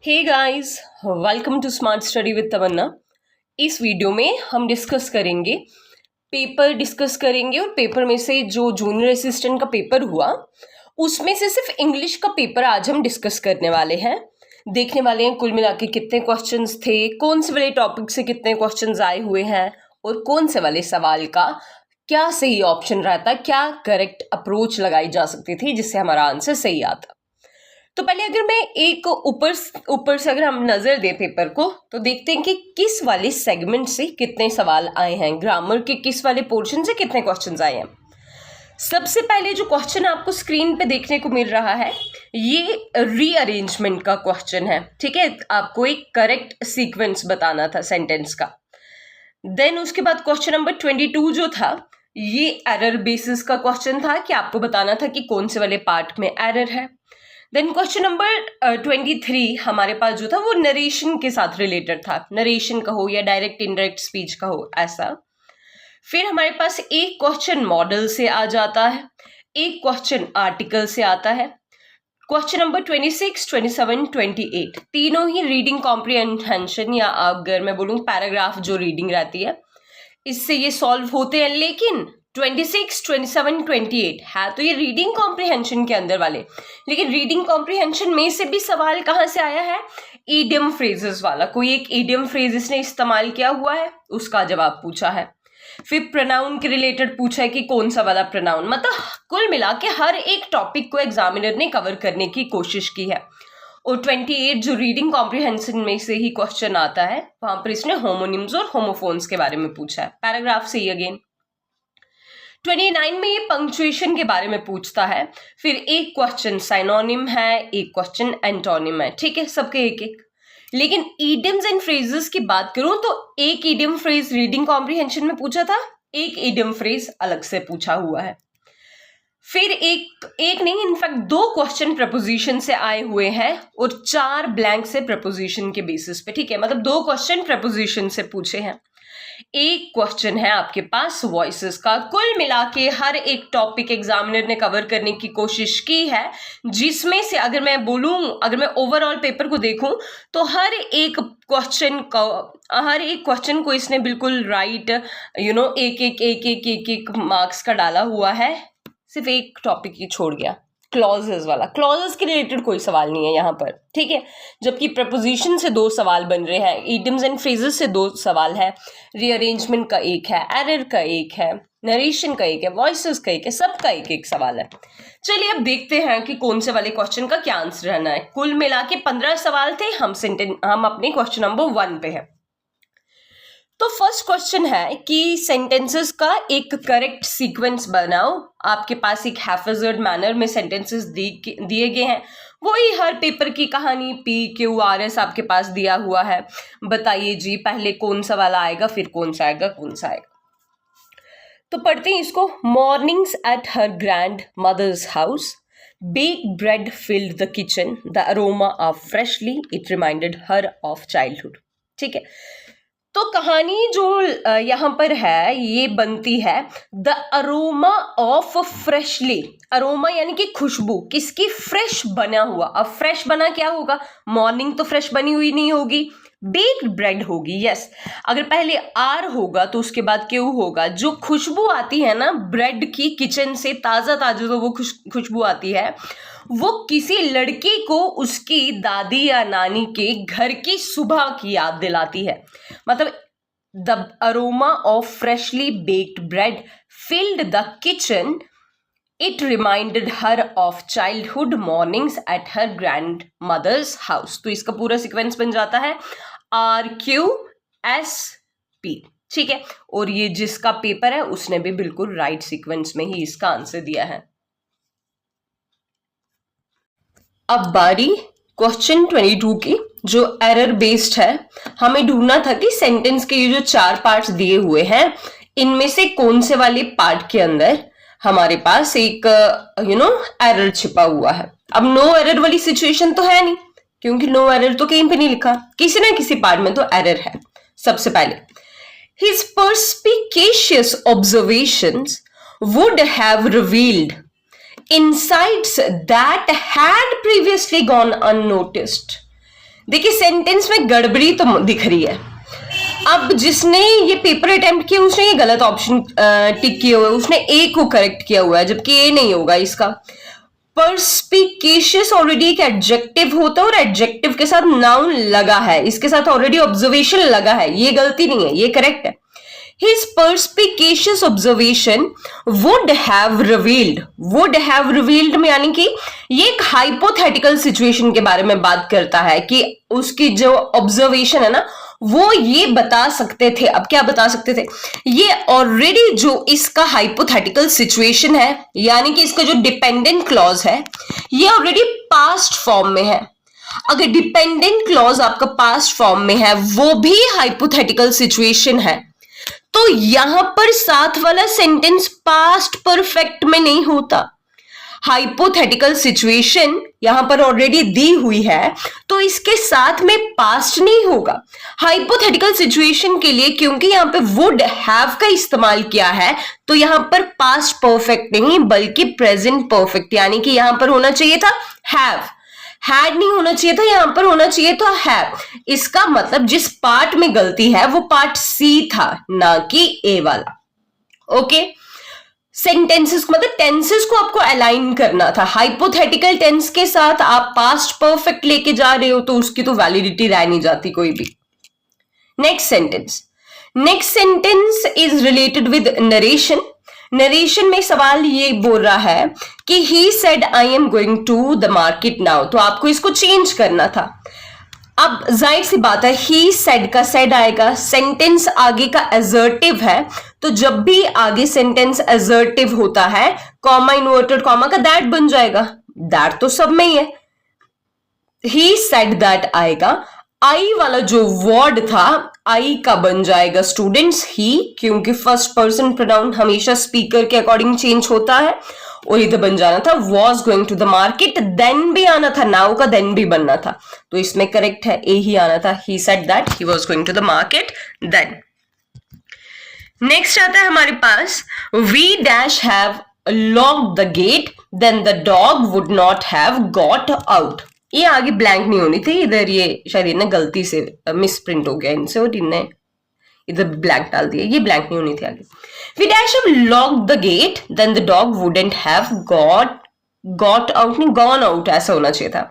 Hey guys, welcome to smart study with Tamanna. इस video में हम डिस्कस करेंगे और पेपर में से जो जूनियर असिस्टेंट का पेपर हुआ उसमें से सिर्फ इंग्लिश का पेपर आज हम डिस्कस करने वाले हैं। देखने वाले हैं कुल मिला के कितने क्वेश्चंस थे, कौन से वाले टॉपिक से कितने क्वेश्चंस आए हुए हैं और कौन से वाले सवाल का क्या सही ऑप्शन रहता, क्या करेक्ट अप्रोच लगाई जा सकती थी जिससे हमारा आंसर सही आता। तो पहले अगर मैं एक ऊपर से अगर हम नजर दें पेपर को तो देखते हैं कि किस वाले सेगमेंट से कितने सवाल आए हैं, ग्रामर के किस वाले पोर्शन से कितने क्वेश्चंस आए हैं। सबसे पहले जो क्वेश्चन आपको स्क्रीन पे देखने को मिल रहा है ये रीअरेंजमेंट का क्वेश्चन है। ठीक है, आपको एक करेक्ट सीक्वेंस बताना था सेंटेंस का। देन उसके बाद क्वेश्चन नंबर 22 जो था ये एरर बेसिस का क्वेश्चन था कि आपको बताना था कि कौन से वाले पार्ट में एरर है। देन क्वेश्चन नंबर 23 हमारे पास जो था वो नरेशन के साथ रिलेटेड था, नरेशन कहो या डायरेक्ट इनडायरेक्ट स्पीच कहो ऐसा। फिर हमारे पास एक क्वेश्चन मॉडल से आ जाता है, एक क्वेश्चन आर्टिकल से आता है। क्वेश्चन नंबर 26, 27, 28 तीनों ही रीडिंग कॉम्प्रिहेंशन या अगर मैं बोलूँ पैराग्राफ जो रीडिंग रहती है इससे ये सॉल्व होते हैं। लेकिन 26, 27, 28 है तो ये रीडिंग कॉम्प्रिहेंशन के अंदर वाले, लेकिन रीडिंग कॉम्प्रिहेंशन में से भी सवाल कहाँ से आया है, ईडियम फ्रेजेस वाला। कोई एक ईडियम फ्रेज इसने इस्तेमाल किया हुआ है, उसका जवाब पूछा है। फिर प्रोनाउन के रिलेटेड पूछा है कि कौन सा वाला प्रोनाउन। मतलब कुल मिला के हर एक टॉपिक को एग्जामिनर ने कवर करने की कोशिश की है। और 28 जो रीडिंग कॉम्प्रिहेंशन में से ही क्वेश्चन आता है वहां पर इसने होमोनिम्स और होमोफोन्स के बारे में पूछा है, पैराग्राफ से ही अगेन। 29 में ये पंक्चुएशन के बारे में पूछता है। फिर एक क्वेश्चन साइनोनिम है, एक क्वेश्चन एंटोनिम है। ठीक है, सबके एक एक। लेकिन ईडियम्स एंड फ्रेजेस की बात करूं तो एक ईडियम फ्रेज रीडिंग कॉम्प्रिहेंशन में पूछा था, एक ईडियम फ्रेज अलग से पूछा हुआ है। फिर एक नहीं इनफैक्ट 2 क्वेश्चन प्रपोजिशन से आए हुए हैं और 4 ब्लैंक से प्रपोजिशन के बेसिस पे। ठीक है, मतलब 2 क्वेश्चन प्रपोजिशन से पूछे हैं, एक क्वेश्चन है आपके पास वॉइसेस का। कुल मिला के हर एक टॉपिक एग्जामिनर ने कवर करने की कोशिश की है, जिसमें से अगर मैं ओवरऑल पेपर को देखूं तो हर एक क्वेश्चन को इसने बिल्कुल राइट एक मार्क्स का डाला हुआ है। सिर्फ एक टॉपिक ही छोड़ गया, क्लॉजेस वाला। क्लॉजेस के रिलेटेड कोई सवाल नहीं है यहाँ पर। ठीक है, जबकि प्रपोजिशन से 2 सवाल बन रहे हैं, इडियम्स एंड फ्रेजेस से 2 सवाल है, रीअरेंजमेंट का एक है, एरर का एक है, नरेशन का एक है, वॉइसेस का एक है, सबका एक एक सवाल है। चलिए अब देखते हैं कि कौन से वाले क्वेश्चन का क्या आंसर रहना है। कुल मिला के 15 सवाल थे, हम अपने क्वेश्चन नंबर 1 पे हैं। तो फर्स्ट क्वेश्चन है कि सेंटेंसेस का एक करेक्ट सीक्वेंस बनाओ। आपके पास एक हैफेजर्ड मैनर में सेंटेंसेस दिए गए हैं, वही हर पेपर की कहानी PQRS आपके पास दिया हुआ है। बताइए जी पहले कौन सा वाला आएगा, फिर कौन सा आएगा। तो पढ़ते हैं इसको। Mornings at her grandmother's house, baked bread filled the kitchen, the aroma of freshly, it reminded her of childhood। ठीक है, तो कहानी जो यहाँ पर है ये बनती है the aroma of freshly. Aroma यानी कि खुशबू, किसकी, फ्रेश बना हुआ। अब फ्रेश बना क्या होगा, मॉर्निंग तो फ्रेश बनी हुई नहीं होगी, बेक्ड ब्रेड होगी। यस, अगर पहले आर होगा तो उसके बाद क्यू होगा। जो खुशबू आती है ना ब्रेड की, किचन से ताज़ा ताज़ा जो वो खुशबू आती है वो किसी लड़के को उसकी दादी या नानी के घर की सुबह की याद दिलाती है। मतलब the aroma of freshly baked bread filled the kitchen, it reminded her of childhood mornings at her grandmother's house. तो इसका पूरा सीक्वेंस बन जाता है RQSP। ठीक है, और ये जिसका पेपर है उसने भी बिल्कुल राइट सीक्वेंस में ही इसका आंसर दिया है। अब बारी क्वेश्चन 22 की, जो एरर बेस्ड है। हमें ढूंढना था कि सेंटेंस के ये जो 4 पार्ट्स दिए हुए हैं इनमें से कौन से वाले पार्ट के अंदर हमारे पास एक एरर छिपा हुआ है। अब नो एरर वाली सिचुएशन तो है नहीं, क्योंकि नो एरर तो कहीं पे नहीं लिखा, किसी ना किसी पार्ट में तो एरर है। सबसे पहले his perspicacious observations would have revealed insights that had previously gone unnoticed. देखिए सेंटेंस में गड़बड़ी तो दिख रही है। अब जिसने ये पेपर अटेम्प्ट किया उसने ये गलत ऑप्शन टिक किया हुआ है, उसने ए को करेक्ट किया हुआ है, जबकि ए नहीं होगा इसका। परस्पिकेशियस ऑलरेडी एक एडजेक्टिव होता है और एडजेक्टिव के साथ नाउन लगा है, इसके साथ ऑलरेडी ऑब्जर्वेशन लगा है, ये गलती नहीं है, ये करेक्ट है। His perspicacious observation would have revealed में यानी कि ये एक हाइपोथेटिकल सिचुएशन के बारे में बात करता है कि उसकी जो ऑब्जर्वेशन है ना वो ये बता सकते थे। अब क्या बता सकते थे, ये ऑलरेडी जो इसका हाइपोथेटिकल सिचुएशन है यानी कि इसका जो डिपेंडेंट क्लॉज है ये ऑलरेडी पास्ट फॉर्म में है। अगर डिपेंडेंट क्लॉज आपका पास्ट फॉर्म में है वो भी हाइपोथेटिकल सिचुएशन है तो यहां पर साथ वाला सेंटेंस पास्ट परफेक्ट में नहीं होता। हाइपोथेटिकल सिचुएशन यहां पर ऑलरेडी दी हुई है तो इसके साथ में पास्ट नहीं होगा। हाइपोथेटिकल सिचुएशन के लिए क्योंकि यहां पे वुड हैव का इस्तेमाल किया है तो यहां पर पास्ट परफेक्ट नहीं बल्कि प्रेजेंट परफेक्ट, यानी कि यहां पर होना चाहिए था हैव, हैड नहीं होना चाहिए था, यहां पर होना चाहिए था हैव। इसका मतलब जिस पार्ट में गलती है वो पार्ट सी था ना कि ए वाला। ओके, सेंटेंसेस मतलब टेंसेस को आपको अलाइन करना था। हाइपोथेटिकल टेंस के साथ आप पास्ट परफेक्ट लेके जा रहे हो तो उसकी तो वैलिडिटी रह नहीं जाती कोई भी। Next sentence is related with narration. Narration में सवाल ये बोल रहा है कि he said I am going to the market now, तो आपको इसको चेंज करना था। अब जाहिर सी बात है ही सेड का सेड आएगा, सेंटेंस आगे का असर्टिव है तो जब भी आगे सेंटेंस असर्टिव होता है कॉमा इन्वर्टेड कॉमा का दैट बन जाएगा। दैट तो सब में ही है, ही सेड दैट आएगा। आई वाला जो वर्ड था आई का बन जाएगा स्टूडेंट्स ही, क्योंकि फर्स्ट पर्सन प्रोनाउन हमेशा स्पीकर के अकॉर्डिंग चेंज होता है और इधर बन जाना था was going to the market, then भी आना था, नाउ का देन भी बनना था तो इसमें करेक्ट है ए ही आना था। He said that he was going to the market then. Next आता है हमारे पास we dash have locked the gate then the dog would not have got out. ये आगे ब्लैंक नहीं होनी थी, इधर ये शायद इन्हें गलती से मिस प्रिंट हो गया इनसे और इन्हें इधर ब्लैंक डाल दिया, ये ब्लैंक नहीं होनी थी आगे। We dash have locked the gate then the dog wouldn't have got out, नहीं गॉन आउट ऐसा होना चाहिए था।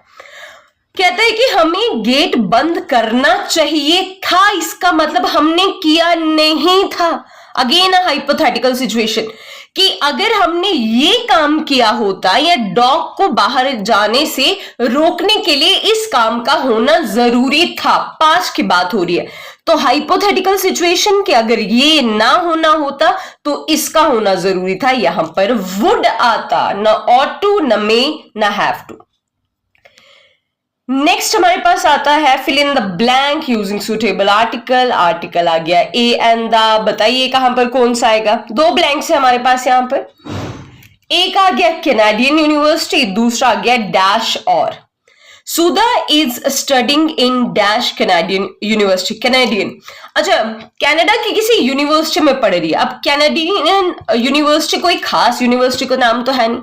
कहता है कि हमें गेट बंद करना चाहिए था, इसका मतलब हमने किया नहीं था। अगेन अ हाइपोथेटिकल सिचुएशन कि अगर हमने ये काम किया होता या डॉग को बाहर जाने से रोकने के लिए इस काम का होना जरूरी था, पास्ट की बात हो रही है तो हाइपोथेटिकल सिचुएशन के अगर ये ना होना होता तो इसका होना जरूरी था। यहां पर वुड आता, न ऑट टू, न मे, न हैव टू। नेक्स्ट हमारे पास आता है fill in the blank using suitable article. Article आ गया ए एंड द, बताइए कहां पर कौन सा आएगा। दो ब्लैंक्स है हमारे पास यहां पर, एक आ गया कैनेडियन यूनिवर्सिटी, दूसरा आ गया डैश और। Sudha is studying in dash Canadian university, Canadian, अच्छा कनाडा की किसी यूनिवर्सिटी में पढ़ रही है। अब कैनेडियन यूनिवर्सिटी कोई खास यूनिवर्सिटी का नाम तो है नहीं,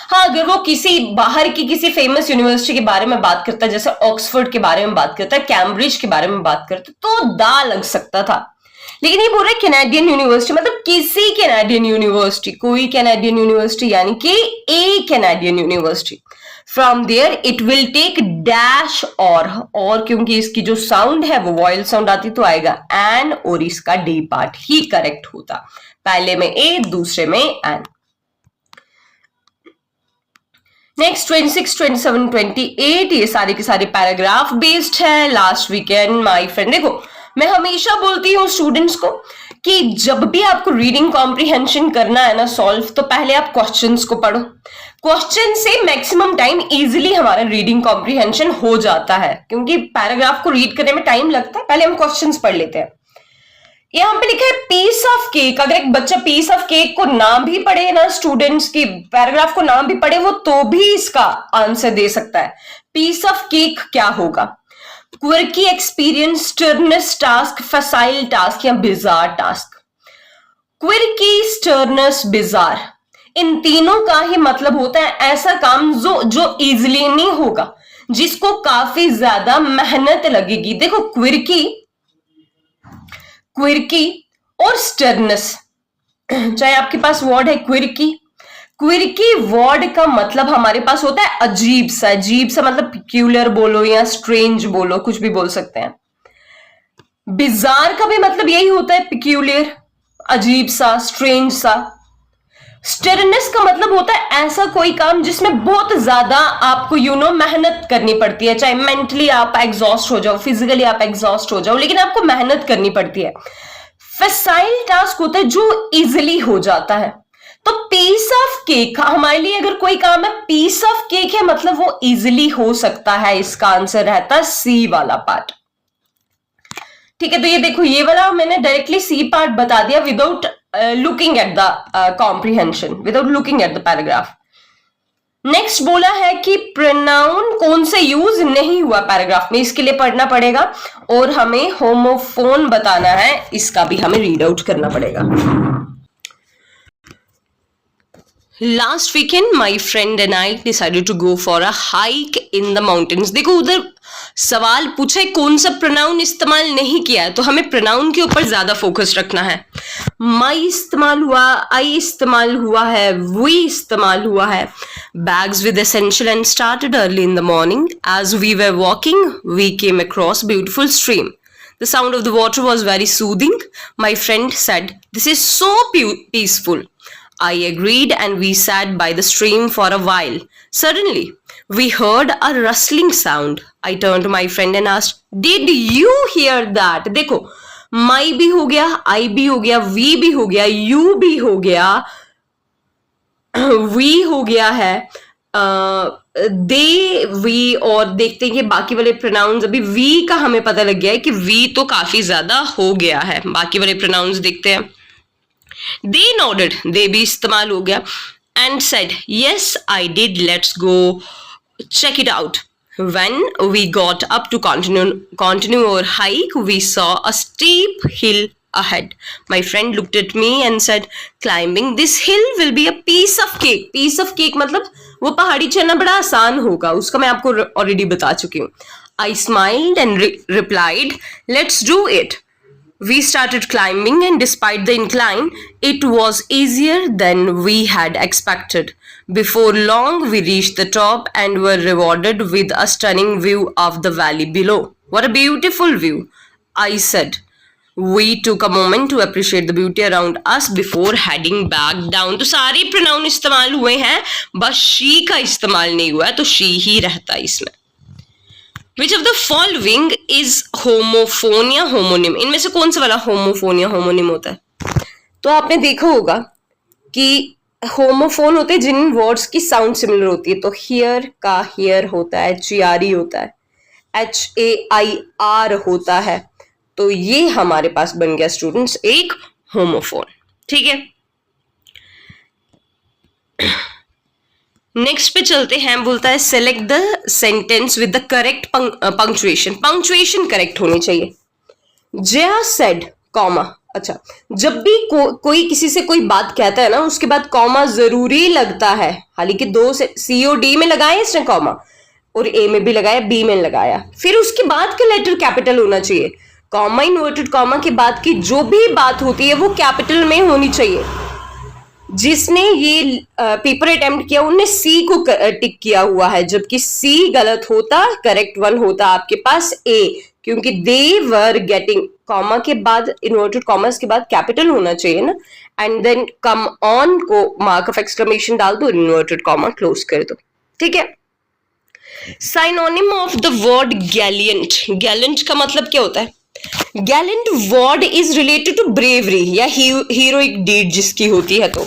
हाँ अगर वो किसी बाहर की किसी फेमस यूनिवर्सिटी के बारे में बात करता है, जैसे ऑक्सफोर्ड के बारे में बात करता है, कैम्ब्रिज के बारे में बात करता है तो दा लग सकता था, लेकिन ये बोल रहा है कैनेडियन यूनिवर्सिटी मतलब किसी कैनेडियन यूनिवर्सिटी, कोई कैनेडियन यूनिवर्सिटी यानी कि a Canadian university. From there it will take dash और क्योंकि इसकी जो साउंड है वो वॉयल साउंड आती तो आएगा एन और इसका डी पार्ट ही करेक्ट होता, पहले में ए दूसरे में एन। नेक्स्ट 26, 27, 28 ये सारे के सारे पैराग्राफ बेस्ड है। लास्ट वीकेंड माय फ्रेंड, देखो मैं हमेशा बोलती हूँ स्टूडेंट्स को कि जब भी आपको रीडिंग कॉम्प्रिहेंशन करना है ना सॉल्व, तो पहले आप क्वेश्चंस को पढ़ो। क्वेश्चन से मैक्सिमम टाइम इजीली हमारा रीडिंग कॉम्प्रिहेंशन हो जाता है, क्योंकि पैराग्राफ को रीड करने में टाइम लगता है, पहले हम क्वेश्चंस पढ़ लेते हैं। यहाँ पे लिखा है पीस ऑफ केक, अगर एक बच्चा पीस ऑफ केक को ना भी पढ़े ना, स्टूडेंट्स की पैराग्राफ को ना भी पढ़े वो तो भी इसका आंसर दे सकता है। पीस ऑफ केक क्या होगा, क्विर्की एक्सपीरियंस, स्टर्नस टास्क, फसाइल टास्क या बिजार टास्क। क्विर्की, स्टर्नस, बिजार, इन तीनों का ही मतलब होता है ऐसा काम जो इजीली नहीं होगा। जिसको काफी ज्यादा मेहनत लगेगी। देखो क्विर्की, क्विर्की और स्टर्नस, चाहे आपके पास वर्ड है क्विर्की, क्विर्की वर्ड का मतलब हमारे पास होता है अजीब सा, अजीब सा मतलब पिक्यूलर बोलो या स्ट्रेंज बोलो, कुछ भी बोल सकते हैं। बिजार का भी मतलब यही होता है, पिक्यूलियर, अजीब सा, स्ट्रेंज सा। स्टर्नस का मतलब होता है ऐसा कोई काम जिसमें बहुत ज्यादा आपको मेहनत करनी पड़ती है, चाहे मेंटली आप एग्जॉस्ट हो जाओ, फिजिकली आप एग्जॉस्ट हो जाओ, लेकिन आपको मेहनत करनी पड़ती है। फैसाइल टास्क होता है जो इजिली हो जाता है। तो पीस ऑफ केक, हमारे लिए अगर कोई काम है पीस ऑफ केक है, मतलब वो इजिली हो सकता है, इसका आंसर रहता है सी वाला पार्ट। ठीक है, तो ये देखो ये वाला मैंने डायरेक्टली सी पार्ट बता दिया without looking at the comprehension, without looking at the paragraph. Next बोला है कि प्रोनाउन कौन से यूज नहीं हुआ पैराग्राफ में, इसके लिए पढ़ना पड़ेगा और हमें होमोफोन बताना है, इसका भी हमें रीड आउट करना पड़ेगा। Last weekend, my friend and I decided to go for a hike in the mountains. देखो उधर सवाल पूछा है कौन सा प्रोनाउन इस्तेमाल नहीं किया है, तो हमें प्रोनाउन के ऊपर ज्यादा फोकस रखना है। माई इस्तेमाल हुआ, आई इस्तेमाल हुआ है, वी इस्तेमाल हुआ है। Bags with essential and started early in the morning. As we were walking, we came across a beautiful stream. The sound of the water was very soothing. My friend said, "This is so peaceful." I agreed and we sat by the stream for a while. Suddenly, we heard a rustling sound. I turned to my friend and asked, "Did you hear that?" देखो, my भी हो गया, I भी हो गया, we भी हो गया, you भी हो गया, we हो गया है, they, we, और देखते हैं कि बाकी वाले प्रोनाउंस, अभी we का हमें पता लग गया है कि we तो काफी ज्यादा हो गया है, बाकी वाले प्रोनाउंस देखते हैं। They nodded, they भी इस्तेमाल हो गया, and said, "Yes, I did. Let's go check it out." When we got up to continue our hike, we saw a steep hill ahead. My friend looked at me and said, "Climbing this hill will be a piece of cake." Piece of cake मतलब वो पहाड़ी चढ़ना बड़ा आसान होगा, उसका मैं आपको ऑलरेडी बता चुकी हूँ। I smiled and replied, "Let's do it." We started climbing, and despite the incline, it was easier than we had expected. Before long, we reached the top and were rewarded with a stunning view of the valley below. "What a beautiful view," I said. We took a moment to appreciate the beauty around us before heading back down. तो सारे pronoun इस्तेमाल हुए हैं, बस she का इस्तेमाल नहीं हुआ है, तो she ही रहता है इसमें। Which of the following is homophone या homonym? इनमें से कौन सा वाला होमोफोन या होमोनिम होता है? तो आपने देखा होगा कि होमोफोन होते हैं जिन वर्ड्स की साउंड सिमिलर होती है, तो हियर का हियर होता है, GRE होता है, HAIR होता है, तो ये हमारे पास बन गया स्टूडेंट्स एक होमोफोन। ठीक है, नेक्स्ट पे चलते हैं। बोलता है select the sentence with the correct punctuation. Punctuation correct होनी चाहिए। जया सेड कॉमा, अच्छा जब भी कोई किसी से कोई बात कहता है ना, उसके बाद कॉमा जरूरी लगता है, हालांकि दो से COD में लगाया इसने कॉमा, और A में भी लगाया, B में लगाया, फिर उसके बाद का लेटर कैपिटल होना चाहिए। कॉमा इन्वर्टेड कॉमा के बाद की जो भी बात होती है वो कैपिटल में होनी चाहिए। जिसने ये पेपर अटेम्प्ट किया उनने C को टिक किया हुआ है, जबकि C गलत होता, करेक्ट वन होता आपके पास A, क्योंकि दे वर गेटिंग, कॉमा के बाद इन्वर्टेड कॉमर्स के बाद कैपिटल होना चाहिए ना, एंड देन कम ऑन को मार्क ऑफ एक्सक्लेमेशन डाल दो, इन्वर्टेड कॉमा क्लोज कर दो। ठीक है, synonym of the word gallant. Gallant का मतलब क्या होता है? Gallant word is related to bravery या हीरोइक डीड जिसकी होती है। तो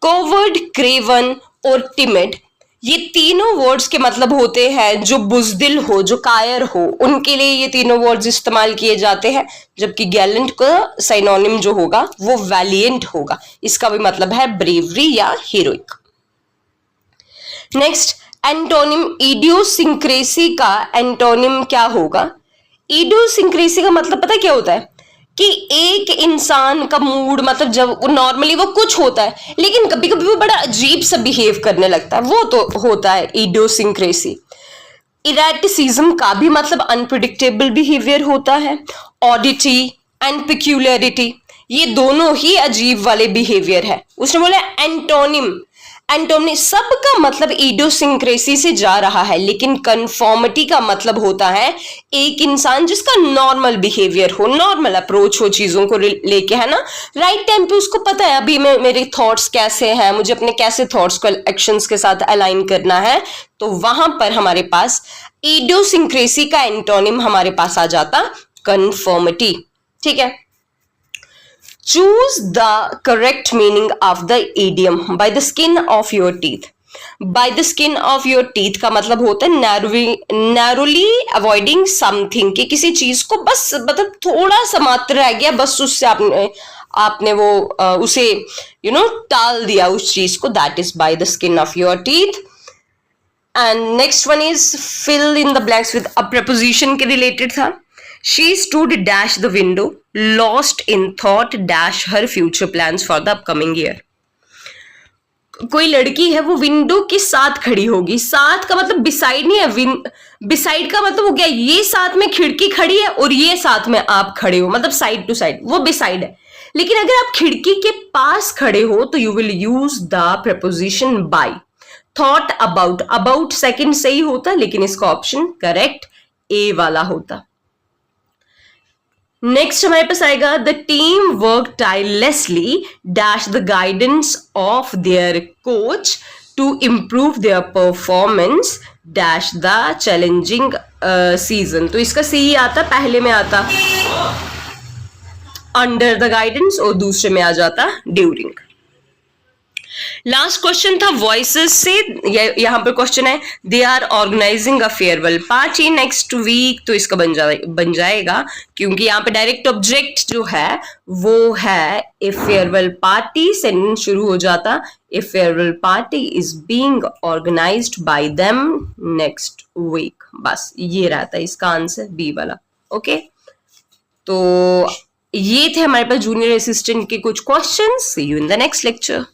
कोवर्ड, क्रेवन और टिमिड, ये तीनों वर्ड्स के मतलब होते हैं जो बुजदिल हो, जो कायर हो, उनके लिए ये तीनों वर्ड्स इस्तेमाल किए जाते हैं, जबकि गैलेंट का साइनोनिम जो होगा वो वैलिएंट होगा, इसका भी मतलब है ब्रेवरी या हीरोइक। नेक्स्ट, एंटोनिम इडियोसिंक्रेसी का एंटोनिम क्या होगा? इडियोसिंक्रेसी का मतलब पता क्या होता है कि एक इंसान का मूड, मतलब जब नॉर्मली वो कुछ होता है लेकिन कभी कभी वो बड़ा अजीब सा बिहेव करने लगता है, वो तो होता है इडियोसिंक्रेसी। इरेटिसिज्म का भी मतलब अनप्रिडिक्टेबल बिहेवियर होता है। ऑडिटी एंड पिक्यूलियरिटी, ये दोनों ही अजीब वाले बिहेवियर है। उसने बोला एंटोनिम, एंटोनिम सबका मतलब इडियोसिंक्रेसी से जा रहा है, लेकिन कन्फॉर्मिटी का मतलब होता है एक इंसान जिसका नॉर्मल बिहेवियर हो, नॉर्मल अप्रोच हो चीजों को लेके, है ना। राइट टाइम पे उसको पता है अभी मेरे थॉट्स कैसे हैं, मुझे अपने कैसे थॉट्स को एक्शंस के साथ अलाइन करना है, तो वहां पर हमारे पास इडियोसिंक्रेसी का एंटोनिम हमारे पास आ जाता कन्फॉर्मिटी। ठीक है। Choose the correct meaning of the idiom by the skin of your teeth. By the skin of your teeth का मतलब होता है narrowly avoiding something, कि किसी चीज को बस मतलब थोड़ा सा मात्र रह गया, बस उससे आपने वो उसे टाल दिया उस चीज को, that is by the skin of your teeth. And next one is fill in the blanks with a preposition के related था। She stood dash the window, lost in thought dash her future plans for the upcoming year. कोई लड़की है वो window के साथ खड़ी होगी, साथ का मतलब बिसाइड नहीं है, बिसाइड का मतलब हो गया ये साथ में खिड़की खड़ी है और ये साथ में आप खड़े हो, मतलब साइड टू साइड, वो बिसाइड है। लेकिन अगर आप खिड़की के पास खड़े हो तो you will use the preposition by। Thought about, about second सही होता लेकिन इसका ऑप्शन करेक्ट ए वाला होता। नेक्स्ट हमारे पास आएगा the team work tirelessly dash the guidance of their coach to improve their performance dash the challenging season. तो इसका सी आता, पहले में आता अंडर द गाइडेंस और दूसरे में आ जाता ड्यूरिंग। लास्ट क्वेश्चन था वॉइसेस से, यहां पर क्वेश्चन है they are organizing a farewell party next week, तो इसका बन जाएगा क्योंकि यहाँ पे डायरेक्ट ऑब्जेक्ट जो है वो है ए फेयरवेल पार्टी, सेंटेंस शुरू हो जाता a farewell party is being organised by them next week. बस ये रहता है इसका आंसर बी वाला। ओके, तो ये थे हमारे पास जूनियर असिस्टेंट के कुछ questions. See you in the next lecture.